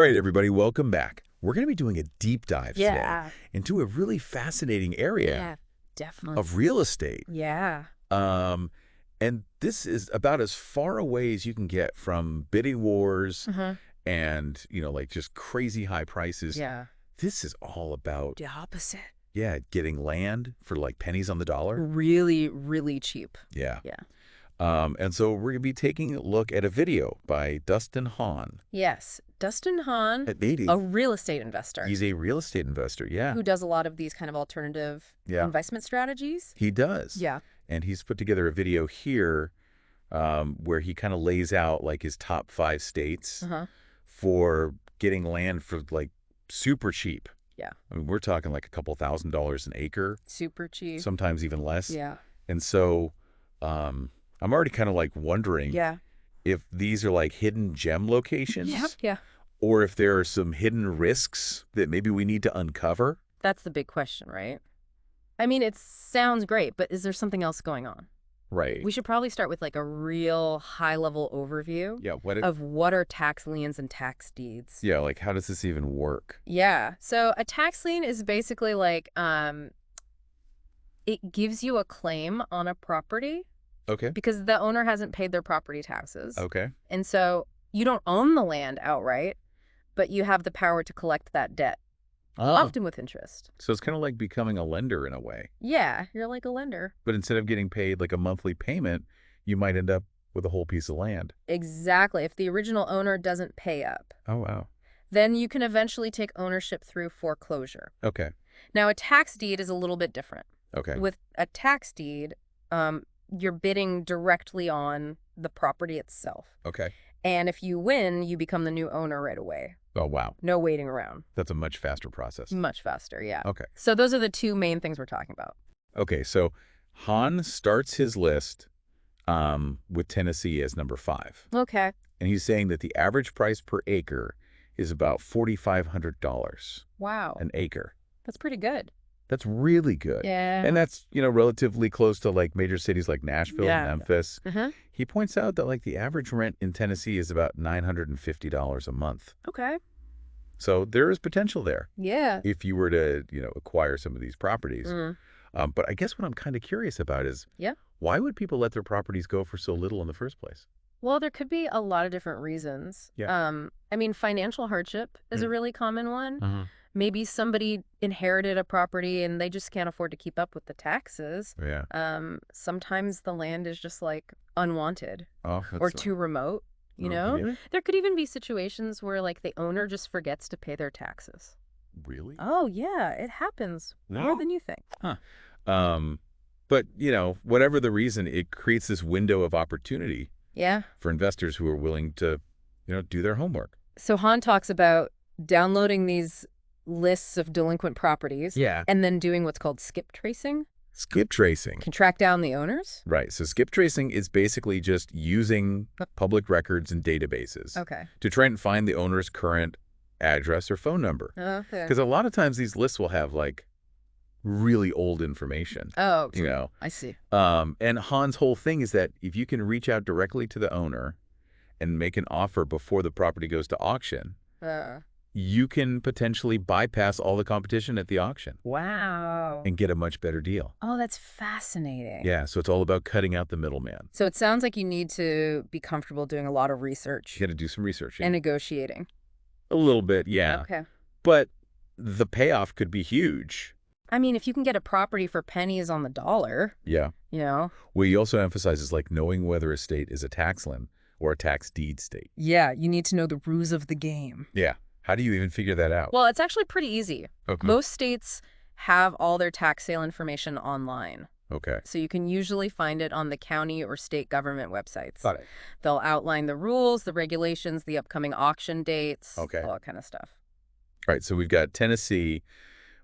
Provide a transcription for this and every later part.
All right, everybody, welcome back. We're going to be doing a deep dive Yeah. today into a really fascinating area Yeah, definitely. of real estate. Yeah. Um, and this is about as far away as you can get from bidding wars Uh-huh. and, like just crazy high prices. Yeah. This is all about, The opposite. getting land for like pennies on the dollar. Really, really cheap. Yeah. Yeah. And so we're going to be taking a look at a video by Dustin Hahn. Yes. Dustin Hahn, At 80. a real estate investor He's a real estate investor, yeah. who does a lot of these kind of alternative investment strategies. He does. Yeah. And he's put together a video here where he kind of lays out like his top 5 states Uh-huh. for getting land for like super cheap. Yeah. I mean, we're talking like a couple $1,000s an acre, Super cheap. sometimes even less. Yeah. And so I'm already kind of like wondering Yeah. if these are like hidden gem locations. Yeah. Yeah. Or if there are some hidden risks that maybe we need to uncover. That's the big question, right? I mean, it sounds great, but is there something else going on? Right. We should probably start with like a real high-level overview Yeah. of what are tax liens and tax deeds. Yeah. Like, how does this even work? Yeah. So a tax lien is basically like it gives you a claim on a property Okay. because the owner hasn't paid their property taxes. Okay. And so you don't own the land outright, but you have the power to collect that debt, often with interest. So it's kind of like becoming a lender in a way. Yeah, you're like a lender. But instead of getting paid like a monthly payment, you might end up with a whole piece of land. Exactly. If the original owner doesn't pay up, Oh, wow. then you can eventually take ownership through foreclosure. Okay. Now, a tax deed is a little bit different. Okay. With a tax deed, you're bidding directly on the property itself. Okay. And if you win, you become the new owner right away. Oh, wow. No waiting around. That's a much faster process. Much faster, yeah. Okay. So those are the two main things we're talking about. Okay. So Hahn starts his list with Tennessee as number 5. Okay. And he's saying that the average price per acre is about $4,500 Wow. an acre. That's pretty good. That's really good. Yeah. And that's, relatively close to like major cities like Nashville, Yeah. Memphis. Uh-huh. He points out that like the average rent in Tennessee is about $950 a month. Okay. So there is potential there Yeah. if you were to, acquire some of these properties. Mm. But I guess what I'm kind of curious about is Yeah. why would people let their properties go for so little in the first place? Well, there could be a lot of different reasons. Yeah. I mean, financial hardship is a really common one. Uh-huh. Maybe somebody inherited a property and they just can't afford to keep up with the taxes. Yeah. Sometimes the land is just like unwanted Oh, or too remote, you Oh, know? really? There could even be situations where like the owner just forgets to pay their taxes. Really? Oh, yeah, it happens more than you think. But, whatever the reason, it creates this window of opportunity Yeah. for investors who are willing to, do their homework. So Hahn talks about downloading these lists of delinquent properties Yeah. and then doing what's called skip tracing. Skip tracing. Can track down the owners. Right. So skip tracing is basically just using public records and databases Okay. to try and find the owner's current address or phone number. Okay. Because a lot of times these lists will have like really old information. Oh, You know. I see. And Hahn's whole thing is that if you can reach out directly to the owner and make an offer before the property goes to auction, you can potentially bypass all the competition at the auction Wow. and get a much better deal. Oh, that's fascinating. Yeah, so it's all about cutting out the middleman. So it sounds like you need to be comfortable doing a lot of research You got to do some research. and negotiating. A little bit, yeah. Okay. But the payoff could be huge. I mean, if you can get a property for pennies on the dollar, Yeah. you know? Well, he also emphasizes like knowing whether a state is a tax lien or a tax deed state. Yeah, you need to know the rules of the game. Yeah. How do you even figure that out? Well, it's actually pretty easy. Okay. Most states have all their tax sale information online. Okay. So you can usually find it on the county or state government websites. Got it. They'll outline the rules, the regulations, the upcoming auction dates, Okay. all that kind of stuff. All right. So we've got Tennessee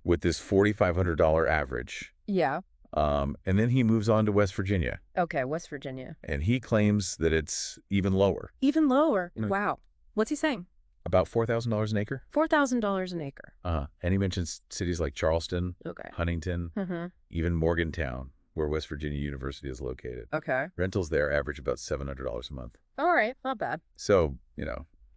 with this $4,500 average. Yeah. And then he moves on to West Virginia. Okay, West Virginia. And he claims that it's even lower, Even lower. Mm. Wow. What's he saying? about $4,000 an acre. $4,000 an acre. And he mentions cities like Charleston, Okay. Huntington, Mm-hmm. even Morgantown, where West Virginia University is located. Okay. Rentals there average about $700 a month. All right. Not bad. So,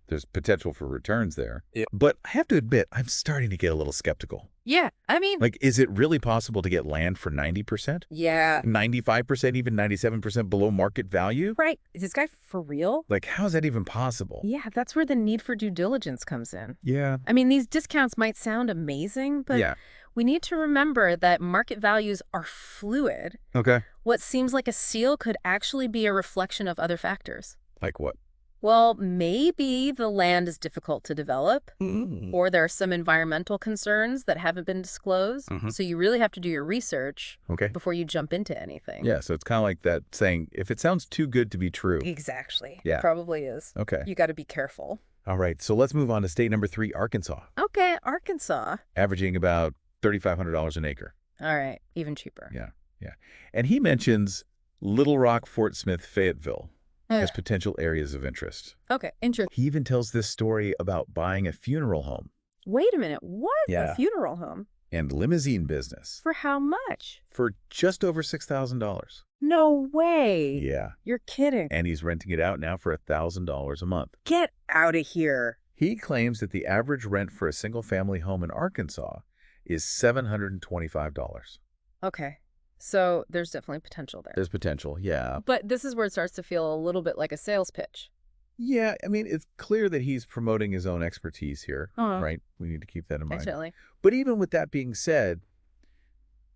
There's potential for returns there. Yeah. But I have to admit, I'm starting to get a little skeptical. Yeah, I mean... Like, is it really possible to get land for 90%? Yeah. 95%, even 97% below market value? Right. Is this guy for real? Like, how is that even possible? Yeah, that's where the need for due diligence comes in. Yeah. I mean, these discounts might sound amazing, but Yeah. we need to remember that market values are fluid. Okay. What seems like a steal could actually be a reflection of other factors. Like what? Well, maybe the land is difficult to develop, Mm. or there are some environmental concerns that haven't been disclosed. Mhm. So you really have to do your research Okay. before you jump into anything. Yeah, so it's kind of like that saying, if it sounds too good to be true. Exactly. Yeah. It probably is. Okay. You got to be careful. All right, so let's move on to state number 3, Arkansas, Okay, Arkansas. averaging about $3,500 an acre. All right, even cheaper. Yeah, yeah. And he mentions Little Rock, Fort Smith, Fayetteville as potential areas of interest. Okay, interesting. He even tells this story about buying a funeral home Wait a minute. What? Yeah. A funeral home? and limousine business For how much? for just over $6,000. No way. Yeah, You're kidding. and he's renting it out now for $1,000 a month. Get out of here. He claims that the average rent for a single-family home in Arkansas is $725. Okay, so there's definitely potential there. There's potential, yeah. But this is where it starts to feel a little bit like a sales pitch. Yeah, I mean, it's clear that he's promoting his own expertise here, Uh-huh. right? We need to keep that in mind. Definitely. But even with that being said,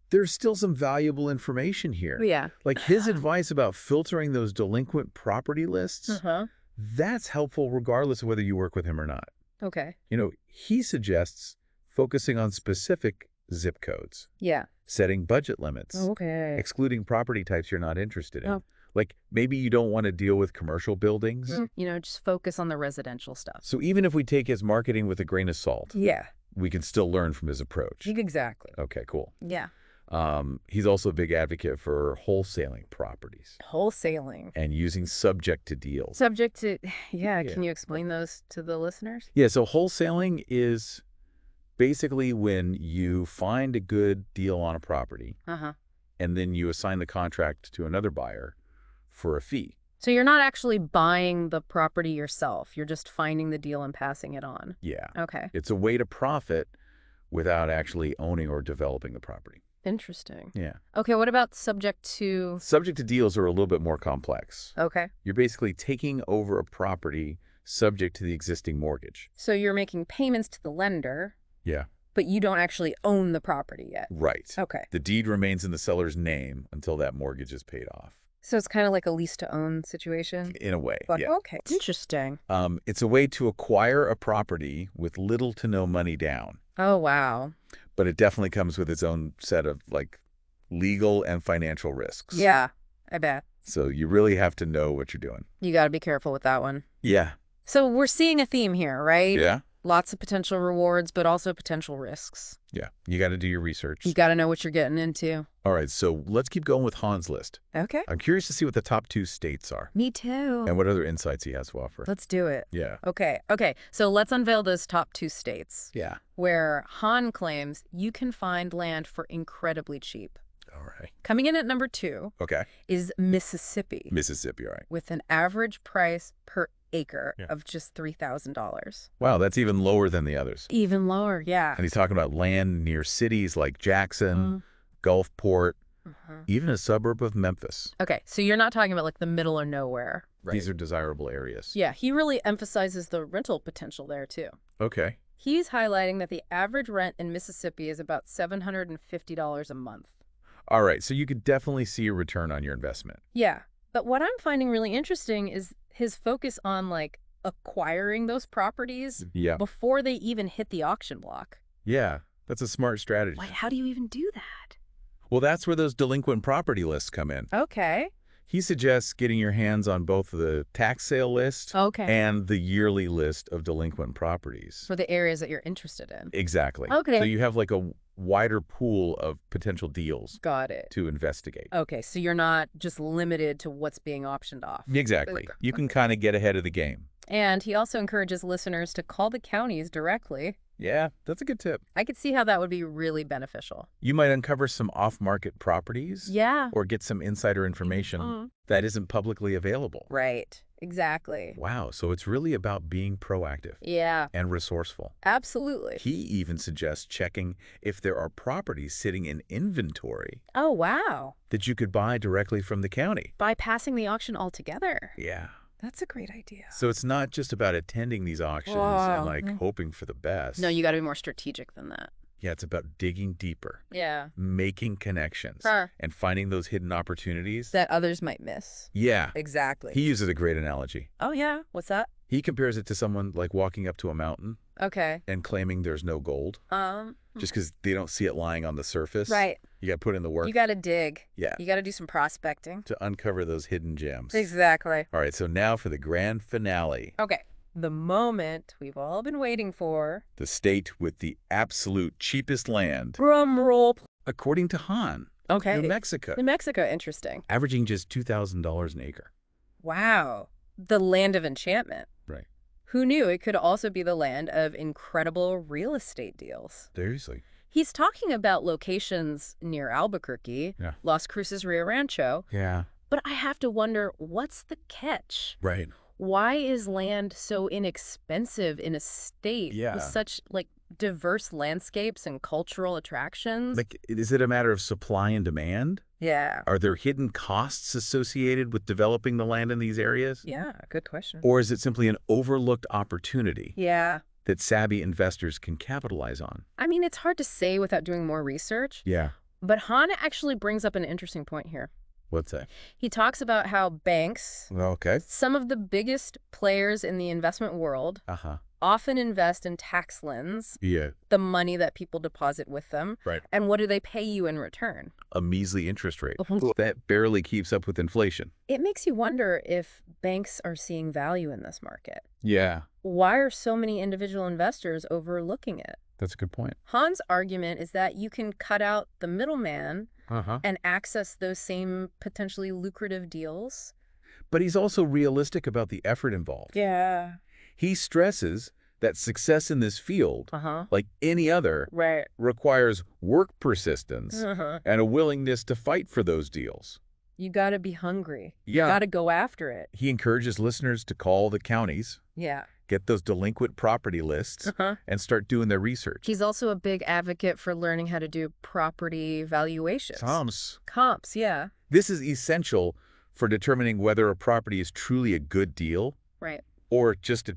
there's still some valuable information here. Yeah. Like his advice about filtering those delinquent property lists, Uh-huh. that's helpful regardless of whether you work with him or not. Okay. You know, he suggests focusing on specific zip codes, Yeah. setting budget limits, Okay. excluding property types you're not interested in. Oh. Like maybe you don't want to deal with commercial buildings. You know, just focus on the residential stuff. So even if we take his marketing with a grain of salt, Yeah. we can still learn from his approach. Exactly. Okay, cool. Yeah. He's also a big advocate for wholesaling properties Wholesaling. and using subject to deals. Subject to, yeah, Yeah. can you explain those to the listeners? Yeah, so wholesaling is basically when you find a good deal on a property Uh-huh. and then you assign the contract to another buyer for a fee. So you're not actually buying the property yourself. You're just finding the deal and passing it on. Yeah. Okay. It's a way to profit without actually owning or developing the property. Interesting. Yeah. Okay, what about subject to... Subject to deals are a little bit more complex. Okay. You're basically taking over a property subject to the existing mortgage. So you're making payments to the lender, Yeah. but you don't actually own the property yet. Right. Okay. The deed remains in the seller's name until that mortgage is paid off. So it's kind of like a lease-to-own situation? In a way, But, yeah. okay. Interesting. It's a way to acquire a property with little to no money down. Oh, wow. But it definitely comes with its own set of, like, legal and financial risks. Yeah, I bet. So you really have to know what you're doing. You got to be careful with that one. Yeah. So we're seeing a theme here, right? Yeah? Lots of potential rewards, but also potential risks. Yeah. You got to do your research. You got to know what you're getting into. All right, so let's keep going with Han's list. Okay. I'm curious to see what the top 2 states are Me too. and what other insights he has to offer. Let's do it. Yeah. Okay. So let's unveil those top 2 states Yeah. where Han claims you can find land for incredibly cheap. All right. Coming in at number 2 Okay. is Mississippi, Mississippi, all right. with an average price per acre Yeah. of just $3,000. Wow, that's even lower than the others. Even lower, yeah. And he's talking about land near cities like Jackson, Gulfport, even a suburb of Memphis. Okay, so you're not talking about like the middle of nowhere. These are desirable areas. Yeah, he really emphasizes the rental potential there too. Okay. He's highlighting that the average rent in Mississippi is about $750 a month. All right, so you could definitely see a return on your investment. Yeah, but what I'm finding really interesting is his focus on like acquiring those properties Yeah. before they even hit the auction block. Yeah, that's a smart strategy. Like, how do you even do that? Well, that's where those delinquent property lists come in. Okay. He suggests getting your hands on both the tax sale list Okay. and the yearly list of delinquent properties. For the areas that you're interested in. Exactly. Okay. So you have like a wider pool of potential deals Got it. to investigate. Okay, so you're not just limited to what's being auctioned off. Exactly. You can kind of get ahead of the game. And he also encourages listeners to call the counties directly Yeah, that's a good tip. I could see how that would be really beneficial. You might uncover some off-market properties. Yeah. Or get some insider information that isn't publicly available. Right. Exactly. Wow, so it's really about being proactive. Yeah. And resourceful. Absolutely. He even suggests checking if there are properties sitting in inventory. Oh, wow. That you could buy directly from the county. Bypassing the auction altogether. Yeah. That's a great idea. So it's not just about attending these auctions and hoping for the best. No, you got to be more strategic than that. Yeah, it's about digging deeper. Yeah. Making connections. And finding those hidden opportunities. That others might miss. Yeah. Exactly. He uses a great analogy. Oh, yeah. What's that? He compares it to someone like walking up to a mountain. Okay. And claiming there's no gold. Just because they don't see it lying on the surface. Right. You got to put in the work. You got to dig. Yeah. You got to do some prospecting. To uncover those hidden gems. Exactly. All right, so now for the grand finale. Okay. The moment we've all been waiting for. The state with the absolute cheapest land. Drum roll. According to Han. Okay. New Mexico. New Mexico, interesting. Averaging just $2,000 an acre. Wow. The land of enchantment. Right. Who knew it could also be the land of incredible real estate deals? Seriously. He's talking about locations near Albuquerque, Las Cruces Rio Rancho. Yeah. But I have to wonder, what's the catch? Right. Why is land so inexpensive in a state with such, diverse landscapes and cultural attractions? Like, is it a matter of supply and demand? Yeah. Are there hidden costs associated with developing the land in these areas? Yeah, good question. Or is it simply an overlooked opportunity? Yeah. That savvy investors can capitalize on? I mean, it's hard to say without doing more research. Yeah. But Han actually brings up an interesting point here. What's that? He talks about how banks, some of the biggest players in the investment world, often invest in tax liens, the money that people deposit with them. Right. And what do they pay you in return? A measly interest rate that barely keeps up with inflation. It makes you wonder if banks are seeing value in this market. Yeah. Why are so many individual investors overlooking it? That's a good point. Han's argument is that you can cut out the middleman and access those same potentially lucrative deals. But he's also realistic about the effort involved. Yeah. He stresses that success in this field, like any other, requires work persistence and a willingness to fight for those deals. You got to be hungry. Yeah. You got to go after it. He encourages listeners to call the counties. Yeah. Get those delinquent property lists and start doing their research. He's also a big advocate for learning how to do property valuations. Comps, yeah. This is essential for determining whether a property is truly a good deal. Right. Or just a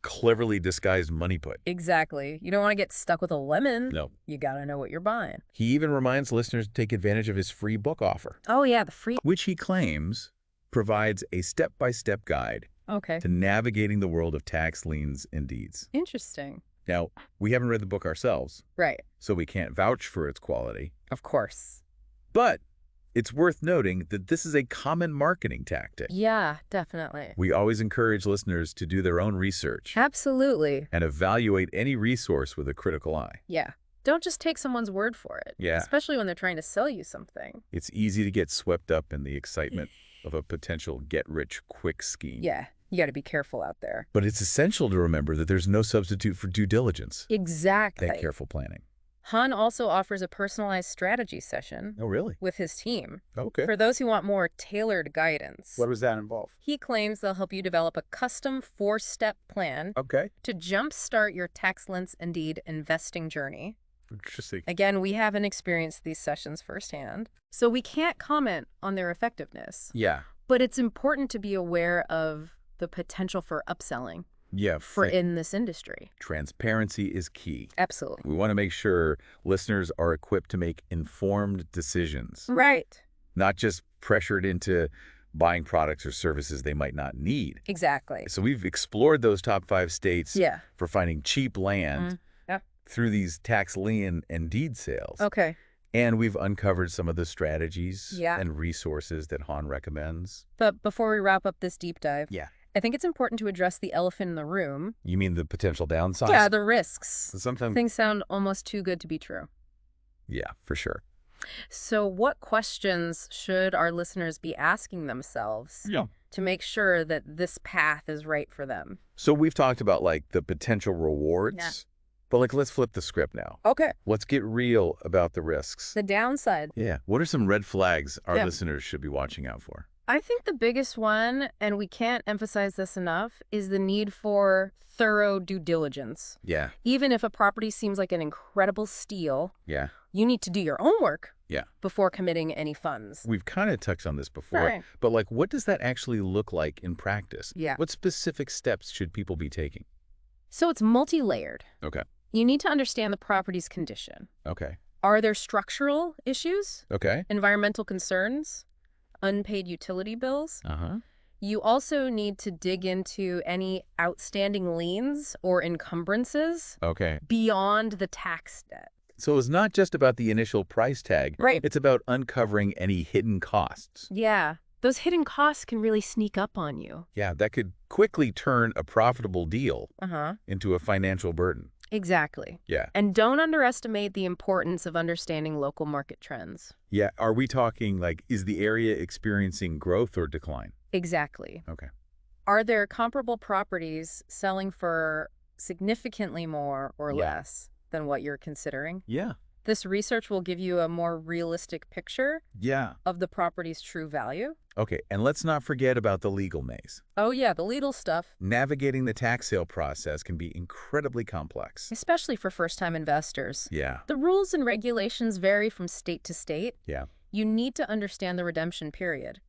cleverly disguised money put. Exactly. You don't want to get stuck with a lemon. No. You got to know what you're buying. He even reminds listeners to take advantage of his free book offer. Oh, yeah, the free. Which he claims provides a step-by-step guide to navigating the world of tax liens and deeds. Interesting. Now, we haven't read the book ourselves. Right. So we can't vouch for its quality. Of course. But it's worth noting that this is a common marketing tactic. Yeah, definitely. We always encourage listeners to do their own research. Absolutely. And evaluate any resource with a critical eye. Yeah. Don't just take someone's word for it. Yeah. Especially when they're trying to sell you something. It's easy to get swept up in the excitement of a potential get-rich-quick scheme. Yeah. You got to be careful out there. But it's essential to remember that there's no substitute for due diligence. Exactly. And careful planning. Han also offers a personalized strategy session. Oh, really? With his team. Okay. For those who want more tailored guidance. What does that involve? He claims they'll help you develop a custom 4-step plan. To jumpstart your tax liens and deed investing journey. Interesting. Again, we haven't experienced these sessions firsthand, so we can't comment on their effectiveness. Yeah. But it's important to be aware of the potential for upselling. Yeah. For in this industry. Transparency is key. Absolutely. We want to make sure listeners are equipped to make informed decisions. Right. Not just pressured into buying products or services they might not need. Exactly. So we've explored those top 5 states for finding cheap land through these tax lien and deed sales. Okay. And we've uncovered some of the strategies and resources that Han recommends. But before we wrap up this deep dive, Yeah. I think it's important to address the elephant in the room. You mean the potential downsides? Yeah, the risks. Sometimes things sound almost too good to be true. Yeah, for sure. So what questions should our listeners be asking themselves to make sure that this path is right for them? So we've talked about like the potential rewards But let's flip the script now. Okay. Let's get real about the risks. The downside. Yeah. What are some red flags our listeners should be watching out for? I think the biggest one, and we can't emphasize this enough, is the need for thorough due diligence. Yeah. Even if a property seems like an incredible steal, yeah, you need to do your own work yeah, before committing any funds. We've kind of touched on this before, right. But what does that actually look like in practice? Yeah. What specific steps should people be taking? So it's multi-layered. Okay. You need to understand the property's condition. Okay. Are there structural issues? Okay. Environmental concerns? Unpaid utility bills? Uh-huh. You also need to dig into any outstanding liens or encumbrances beyond the tax debt. So it's not just about the initial price tag. Right. It's about uncovering any hidden costs. Yeah. Those hidden costs can really sneak up on you. Yeah, that could quickly turn a profitable deal into a financial burden. Exactly. Yeah. And don't underestimate the importance of understanding local market trends. Yeah. Are we talking is the area experiencing growth or decline? Exactly. Okay. Are there comparable properties selling for significantly more or less than what you're considering? Yeah. This research will give you a more realistic picture of the property's true value. Okay, and let's not forget about the legal maze. Oh yeah, the legal stuff. Navigating the tax sale process can be incredibly complex. Especially for first-time investors. Yeah. The rules and regulations vary from state to state. Yeah. You need to understand the redemption period.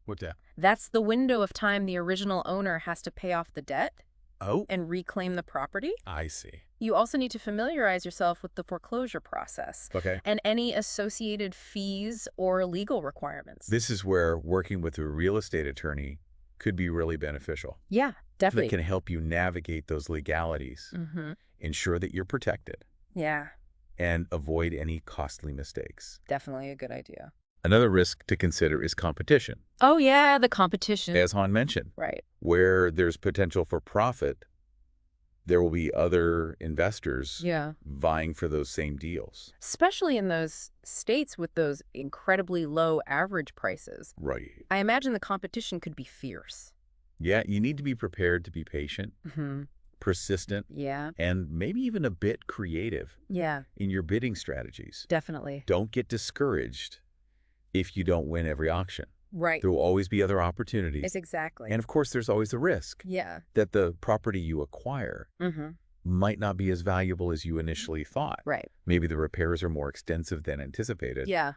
What's that? That's the window of time the original owner has to pay off the debt and reclaim the property. I see. You also need to familiarize yourself with the foreclosure process and any associated fees or legal requirements. This is where working with a real estate attorney could be really beneficial. Yeah, definitely. That can help you navigate those legalities, ensure that you're protected, and avoid any costly mistakes. Definitely a good idea. Another risk to consider is competition. Oh yeah, the competition. As Han mentioned, right. Where there's potential for profit, there will be other investors vying for those same deals. Especially in those states with those incredibly low average prices. Right. I imagine the competition could be fierce. Yeah, you need to be prepared to be patient, persistent, and maybe even a bit creative in your bidding strategies. Definitely. Don't get discouraged if you don't win every auction. Right. There will always be other opportunities. Exactly. And of course, there's always the risk that the property you acquire might not be as valuable as you initially thought. Right. Maybe the repairs are more extensive than anticipated. Yeah.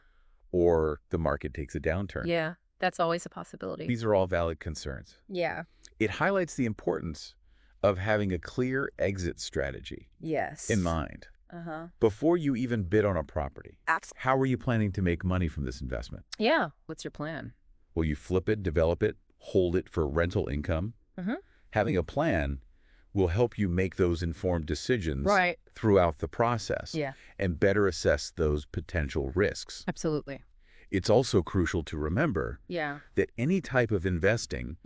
Or the market takes a downturn. Yeah, that's always a possibility. These are all valid concerns. Yeah. It highlights the importance of having a clear exit strategy in mind. Before you even bid on a property. How are you planning to make money from this investment? Yeah. What's your plan? Will you flip it, develop it, hold it for rental income? Having a plan will help you make those informed decisions throughout the process and better assess those potential risks. Absolutely. It's also crucial to remember that any type of investing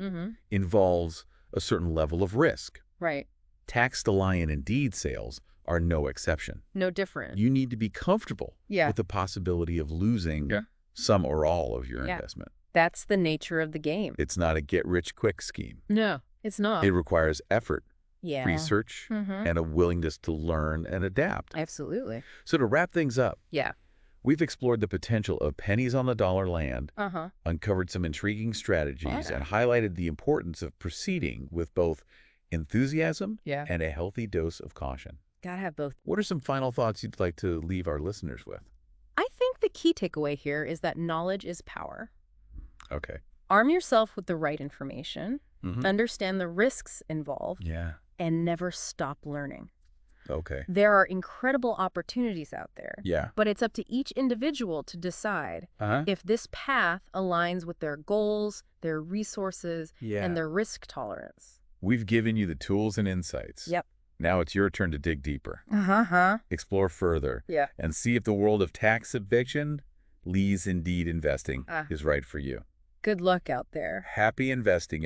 involves a certain level of risk. Right. Tax-reliant and deed sales are no exception. No different. You need to be comfortable with the possibility of losing some or all of your investment. That's the nature of the game. It's not a get-rich-quick scheme. No, it's not. It requires effort, research, and a willingness to learn and adapt. Absolutely. So to wrap things up, we've explored the potential of pennies-on-the-dollar land, uncovered some intriguing strategies, and highlighted the importance of proceeding with both enthusiasm and a healthy dose of caution. Gotta have both. What are some final thoughts you'd like to leave our listeners with? I think the key takeaway here is that knowledge is power. Okay. Arm yourself with the right information, understand the risks involved, and never stop learning. Okay. There are incredible opportunities out there. Yeah. But it's up to each individual to decide if this path aligns with their goals, their resources, and their risk tolerance. We've given you the tools and insights. Yep. Now it's your turn to dig deeper. Explore further. And see if the world of tax eviction, lease and deed investing is right for you. Good luck out there. Happy investing,